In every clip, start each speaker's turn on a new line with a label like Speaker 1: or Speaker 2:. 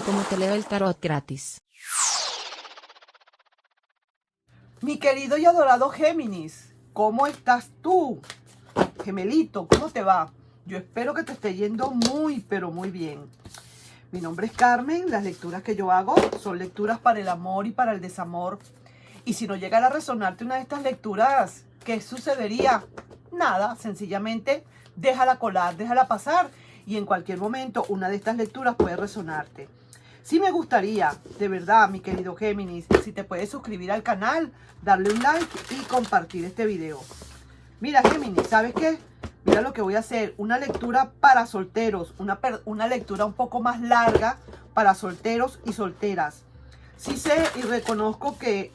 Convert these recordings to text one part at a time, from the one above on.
Speaker 1: como te leo el tarot gratis.
Speaker 2: Mi querido y adorado Géminis, ¿cómo estás tú? Gemelito, ¿cómo te va? Yo espero que te esté yendo muy, pero muy bien. Mi nombre es Carmen, las lecturas que yo hago son lecturas para el amor y para el desamor. Y si no llegara a resonarte una de estas lecturas, ¿qué sucedería? Nada, sencillamente déjala colar, déjala pasar y en cualquier momento una de estas lecturas puede resonarte. Sí me gustaría, de verdad, mi querido Géminis, si te puedes suscribir al canal, darle un like y compartir este video. Mira, Géminis, ¿sabes qué? Mira lo que voy a hacer, una lectura para solteros, una lectura un poco más larga para solteros y solteras. Sí sé y reconozco que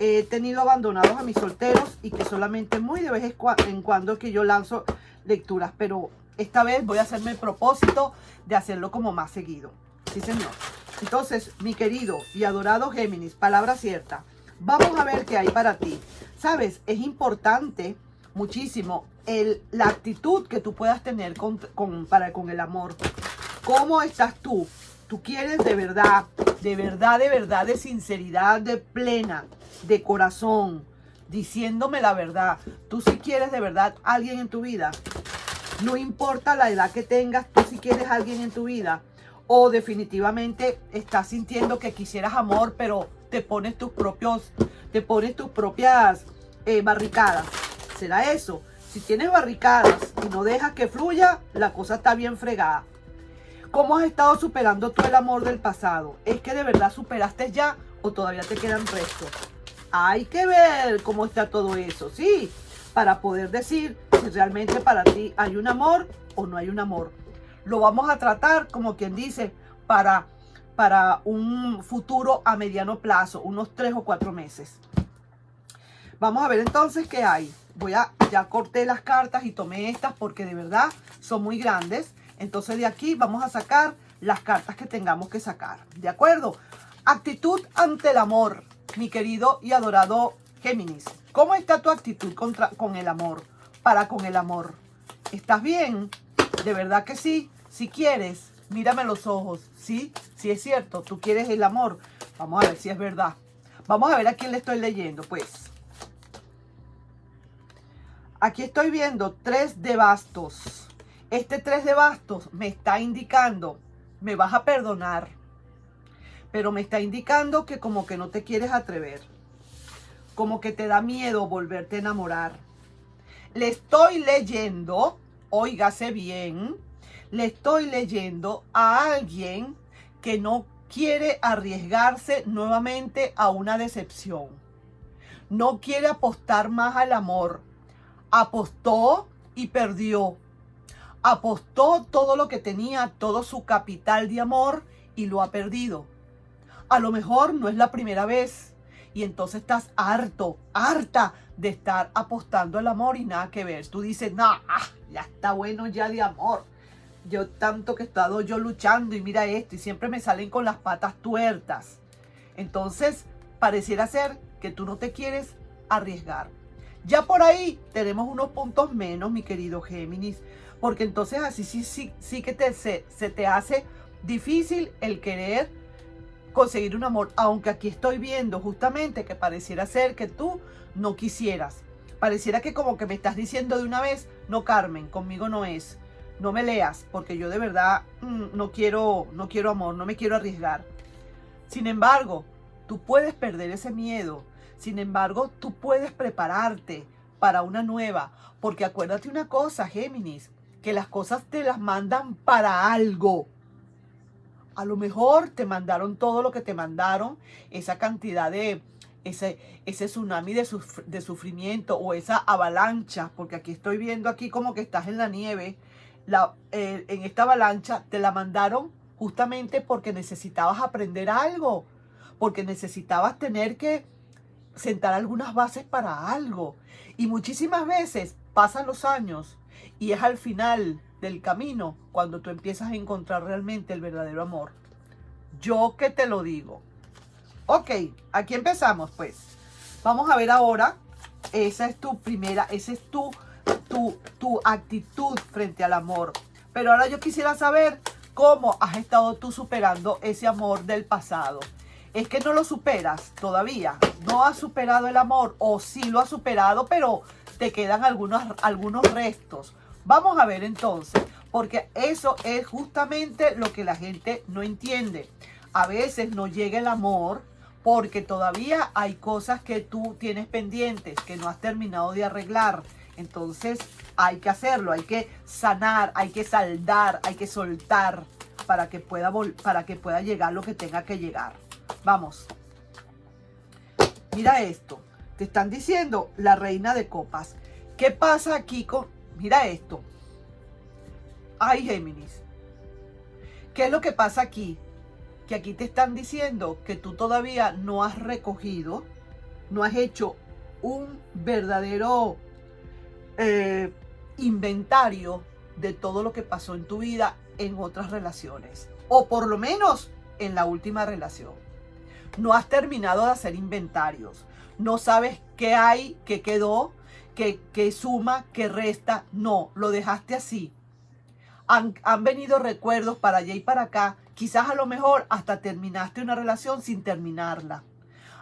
Speaker 2: he tenido abandonados a mis solteros y que solamente muy de vez en cuando es que yo lanzo lecturas, pero esta vez voy a hacerme el propósito de hacerlo como más seguido. Sí, señor. Entonces, mi querido y adorado Géminis, palabra cierta, vamos a ver qué hay para ti. ¿Sabes? Es importante muchísimo la actitud que tú puedas tener con el amor. ¿Cómo estás tú? Tú quieres de verdad, de verdad, de verdad, de sinceridad, de plena, de corazón, diciéndome la verdad. Tú sí quieres de verdad a alguien en tu vida. No importa la edad que tengas, tú sí quieres a alguien en tu vida. O definitivamente estás sintiendo que quisieras amor, pero te pones tus propias barricadas. ¿Será eso? Si tienes barricadas y no dejas que fluya, la cosa está bien fregada. ¿Cómo has estado superando tú el amor del pasado? ¿Es que de verdad superaste ya o todavía te quedan restos? Hay que ver cómo está todo eso, sí, para poder decir si realmente para ti hay un amor o no hay un amor. Lo vamos a tratar, como quien dice, para un futuro a mediano plazo, unos 3 o 4 meses. Vamos a ver entonces qué hay. Ya corté las cartas y tomé estas porque de verdad son muy grandes. Entonces de aquí vamos a sacar las cartas que tengamos que sacar. ¿De acuerdo? Actitud ante el amor, mi querido y adorado Géminis. ¿Cómo está tu actitud con el amor? Con el amor. ¿Estás bien? De verdad que sí. Si quieres, mírame los ojos. Sí, sí es cierto. Tú quieres el amor. Vamos a ver si es verdad. Vamos a ver a quién le estoy leyendo, pues. Aquí estoy viendo 3 de bastos. Este 3 de bastos me está indicando, me vas a perdonar, pero me está indicando que como que no te quieres atrever, como que te da miedo volverte a enamorar. Le estoy leyendo, óigase bien, le estoy leyendo a alguien que no quiere arriesgarse nuevamente a una decepción. No quiere apostar más al amor. Apostó y perdió. Apostó todo lo que tenía, todo su capital de amor y lo ha perdido. A lo mejor no es la primera vez y entonces estás harta de estar apostando al amor y nada que ver. Tú dices, no, ya está bueno ya de amor. Yo tanto que he estado yo luchando y mira esto y siempre me salen con las patas tuertas. Entonces pareciera ser que tú no te quieres arriesgar. Ya por ahí tenemos unos puntos menos, mi querido Géminis, porque entonces así sí que se te hace difícil el querer conseguir un amor, aunque aquí estoy viendo justamente que pareciera ser que tú no quisieras. Pareciera que como que me estás diciendo de una vez, no, Carmen, conmigo no es. No me leas, porque yo de verdad no quiero amor, no me quiero arriesgar. Sin embargo, tú puedes perder ese miedo. Sin embargo, tú puedes prepararte para una nueva. Porque acuérdate una cosa, Géminis, que las cosas te las mandan para algo. A lo mejor te mandaron todo lo que te mandaron, esa cantidad de, ese tsunami de sufrimiento o esa avalancha, porque aquí estoy viendo aquí como que estás en la nieve. En esta avalancha te la mandaron justamente porque necesitabas aprender algo, porque necesitabas tener que sentar algunas bases para algo. Y muchísimas veces pasan los años y es al final del camino cuando tú empiezas a encontrar realmente el verdadero amor. Yo que te lo digo. Ok, aquí empezamos pues. Vamos a ver ahora. Esa es tu primera, esa es tu actitud frente al amor. Pero ahora yo quisiera saber cómo has estado tú superando ese amor del pasado. Es que no lo superas todavía, no has superado el amor, o sí lo has superado, pero te quedan algunos restos. Vamos a ver entonces, porque eso es justamente lo que la gente no entiende. A veces no llega el amor porque todavía hay cosas que tú tienes pendientes, que no has terminado de arreglar. Entonces hay que hacerlo, hay que sanar, hay que saldar, hay que soltar para que pueda llegar lo que tenga que llegar. Vamos. Mira esto. Te están diciendo la reina de copas. ¿Qué pasa aquí con...? Mira esto. Ay, Géminis. ¿Qué es lo que pasa aquí? Que aquí te están diciendo que tú todavía no has recogido, no has hecho un verdadero inventario de todo lo que pasó en tu vida en otras relaciones. O por lo menos en la última relación. No has terminado de hacer inventarios. No sabes qué hay, qué quedó, qué suma, qué resta. No, lo dejaste así. Han venido recuerdos para allá y para acá. Quizás a lo mejor hasta terminaste una relación sin terminarla.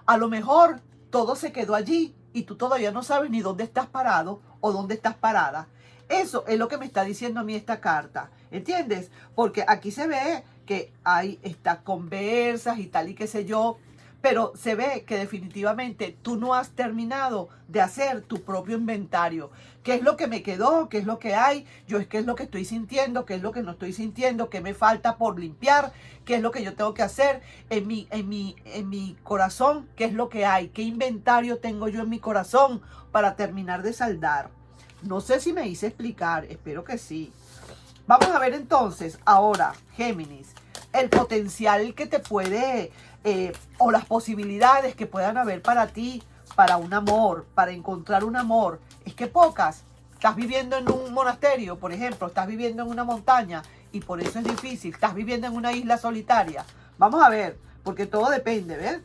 Speaker 2: A lo mejor todo se quedó allí y tú todavía no sabes ni dónde estás parado o dónde estás parada. Eso es lo que me está diciendo a mí esta carta. ¿Entiendes? Porque aquí se ve que hay estas conversas y tal y qué sé yo. Pero se ve que definitivamente tú no has terminado de hacer tu propio inventario. ¿Qué es lo que me quedó? ¿Qué es lo que hay? ¿Qué es lo que estoy sintiendo? ¿Qué es lo que no estoy sintiendo? ¿Qué me falta por limpiar? ¿Qué es lo que yo tengo que hacer en mi corazón? ¿Qué es lo que hay? ¿Qué inventario tengo yo en mi corazón para terminar de saldar? No sé si me hice explicar. Espero que sí. Vamos a ver entonces ahora, Géminis, el potencial que te puede... o las posibilidades que puedan haber para ti, para un amor, para encontrar un amor. Es que pocas. Estás viviendo en un monasterio, por ejemplo, estás viviendo en una montaña y por eso es difícil. Estás viviendo en una isla solitaria. Vamos a ver, porque todo depende, ¿ves?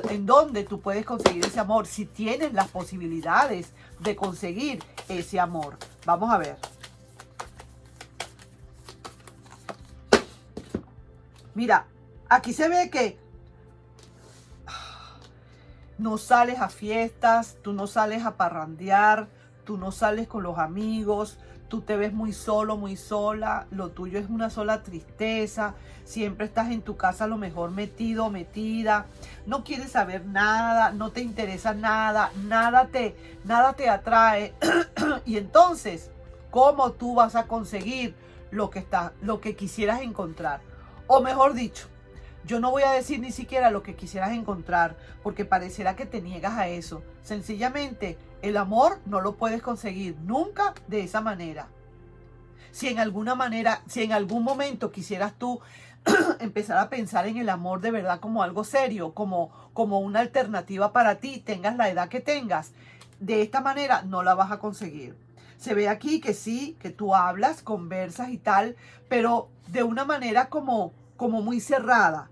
Speaker 2: En dónde tú puedes conseguir ese amor, si tienes las posibilidades de conseguir ese amor. Vamos a ver. Mira, aquí se ve que no sales a fiestas, tú no sales a parrandear, tú no sales con los amigos, tú te ves muy solo, muy sola, lo tuyo es una sola tristeza, siempre estás en tu casa a lo mejor metido o metida, no quieres saber nada, no te interesa nada, nada te atrae. Y entonces, ¿cómo tú vas a conseguir lo que quisieras encontrar? O mejor dicho, yo no voy a decir ni siquiera lo que quisieras encontrar, porque parecerá que te niegas a eso. Sencillamente, el amor no lo puedes conseguir nunca de esa manera. Si en algún momento quisieras tú empezar a pensar en el amor de verdad como algo serio, como una alternativa para ti, tengas la edad que tengas, de esta manera no la vas a conseguir. Se ve aquí que sí, que tú hablas, conversas y tal, pero de una manera como muy cerrada.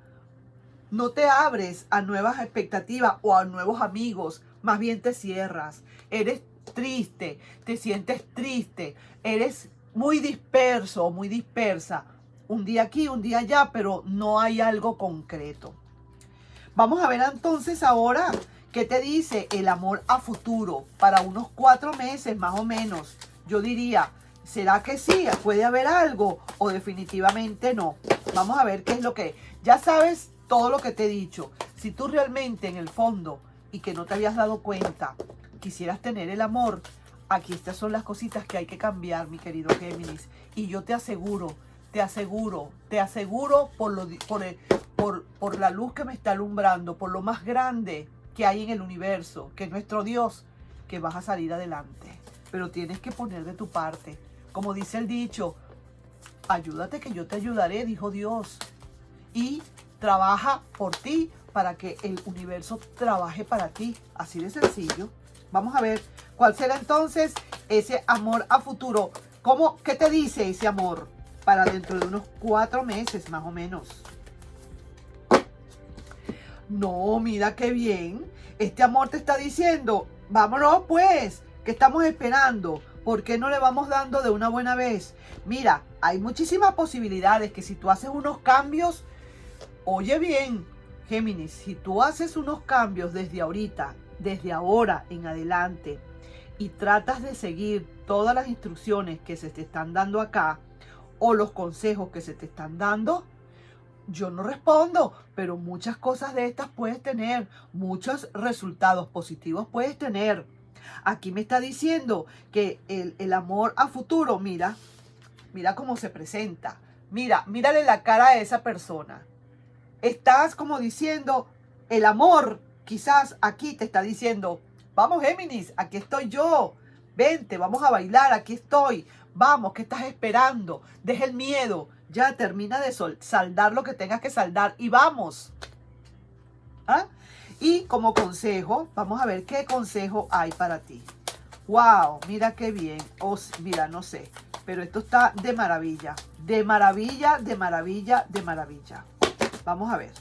Speaker 2: No te abres a nuevas expectativas o a nuevos amigos, más bien te cierras. Eres triste, te sientes triste, eres muy disperso o muy dispersa. Un día aquí, un día allá, pero no hay algo concreto. Vamos a ver entonces ahora qué te dice el amor a futuro para unos 4 meses más o menos. Yo diría, ¿será que sí? ¿Puede haber algo? ¿O definitivamente no? Vamos a ver qué es lo que... Ya sabes todo lo que te he dicho. Si tú realmente en el fondo y que no te habías dado cuenta, quisieras tener el amor, aquí estas son las cositas que hay que cambiar, mi querido Géminis. Y yo te aseguro por la luz que me está alumbrando, por lo más grande que hay en el universo, que es nuestro Dios, que vas a salir adelante. Pero tienes que poner de tu parte. Como dice el dicho, ayúdate que yo te ayudaré, dijo Dios. Y trabaja por ti para que el universo trabaje para ti. Así de sencillo. Vamos a ver cuál será entonces ese amor a futuro. ¿Qué te dice ese amor para dentro de unos 4 meses más o menos? No, mira qué bien. Este amor te está diciendo, vámonos pues, ¿qué estamos esperando? ¿Por qué no le vamos dando de una buena vez? Mira, hay muchísimas posibilidades que si tú haces unos cambios, oye bien, Géminis, si tú haces unos cambios desde ahorita, desde ahora en adelante, y tratas de seguir todas las instrucciones que se te están dando acá, o los consejos que se te están dando, yo no respondo, pero muchas cosas de estas puedes tener, muchos resultados positivos puedes tener. Aquí me está diciendo que el amor a futuro, mira cómo se presenta. Mírale la cara a esa persona. Estás como diciendo, el amor, quizás aquí te está diciendo, vamos Géminis, aquí estoy yo, vente, vamos a bailar, aquí estoy, vamos, ¿qué estás esperando? Deja el miedo, ya termina de saldar lo que tengas que saldar y vamos. ¿Ah? Y como consejo, vamos a ver qué consejo hay para ti. ¡Wow! Mira qué bien. Mira, no sé, pero esto está de maravilla. De maravilla, de maravilla, de maravilla. Vamos a ver.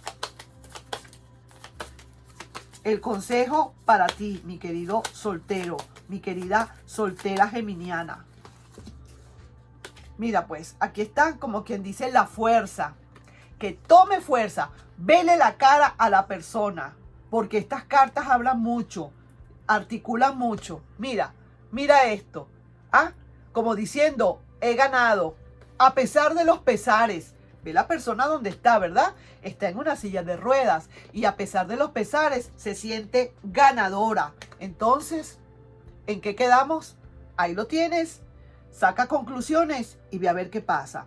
Speaker 2: El consejo para ti, mi querido soltero, mi querida soltera geminiana. Mira, pues, aquí está como quien dice la fuerza. Que tome fuerza. Vele la cara a la persona. Porque estas cartas hablan mucho. Articulan mucho. Mira esto. ¿Ah? Como diciendo, he ganado. A pesar de los pesares. Ve la persona donde está, ¿verdad? Está en una silla de ruedas. Y a pesar de los pesares, se siente ganadora. Entonces, ¿en qué quedamos? Ahí lo tienes. Saca conclusiones y ve a ver qué pasa.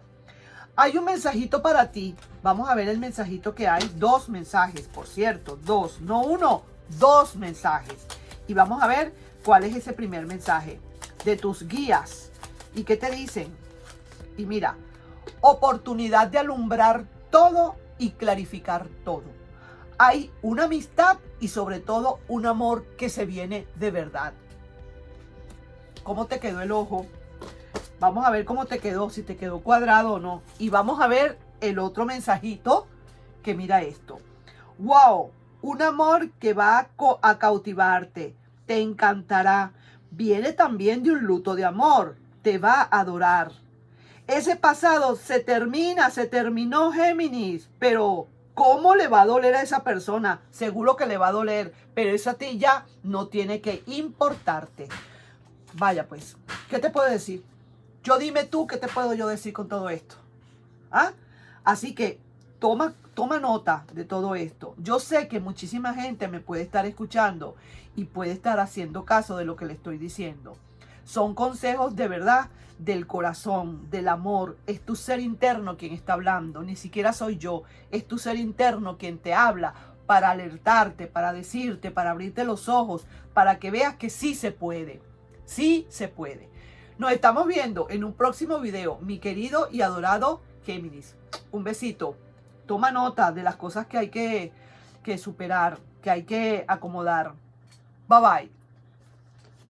Speaker 2: Hay un mensajito para ti. Vamos a ver el mensajito que hay. 2 mensajes, por cierto. 2, no 1. 2 mensajes. Y vamos a ver cuál es ese primer mensaje de tus guías. ¿Y qué te dicen? Y mira, oportunidad de alumbrar todo y clarificar todo. Hay una amistad y sobre todo un amor que se viene de verdad. ¿Cómo te quedó el ojo? Vamos a ver cómo te quedó, si te quedó cuadrado o no. Y vamos a ver el otro mensajito que mira esto. ¡Wow! Un amor que va a cautivarte, te encantará. Viene también de un luto de amor, te va a adorar. Ese pasado se terminó Géminis, pero ¿cómo le va a doler a esa persona? Seguro que le va a doler, pero eso a ti ya no tiene que importarte. Vaya pues, ¿qué te puedo decir? Yo dime tú, ¿qué te puedo yo decir con todo esto? ¿Ah? Así que toma nota de todo esto. Yo sé que muchísima gente me puede estar escuchando y puede estar haciendo caso de lo que le estoy diciendo. Son consejos de verdad, del corazón, del amor. Es tu ser interno quien está hablando. Ni siquiera soy yo. Es tu ser interno quien te habla para alertarte, para decirte, para abrirte los ojos, para que veas que sí se puede. Sí se puede. Nos estamos viendo en un próximo video, mi querido y adorado Géminis. Un besito. Toma nota de las cosas que hay que superar, que hay que acomodar. Bye bye.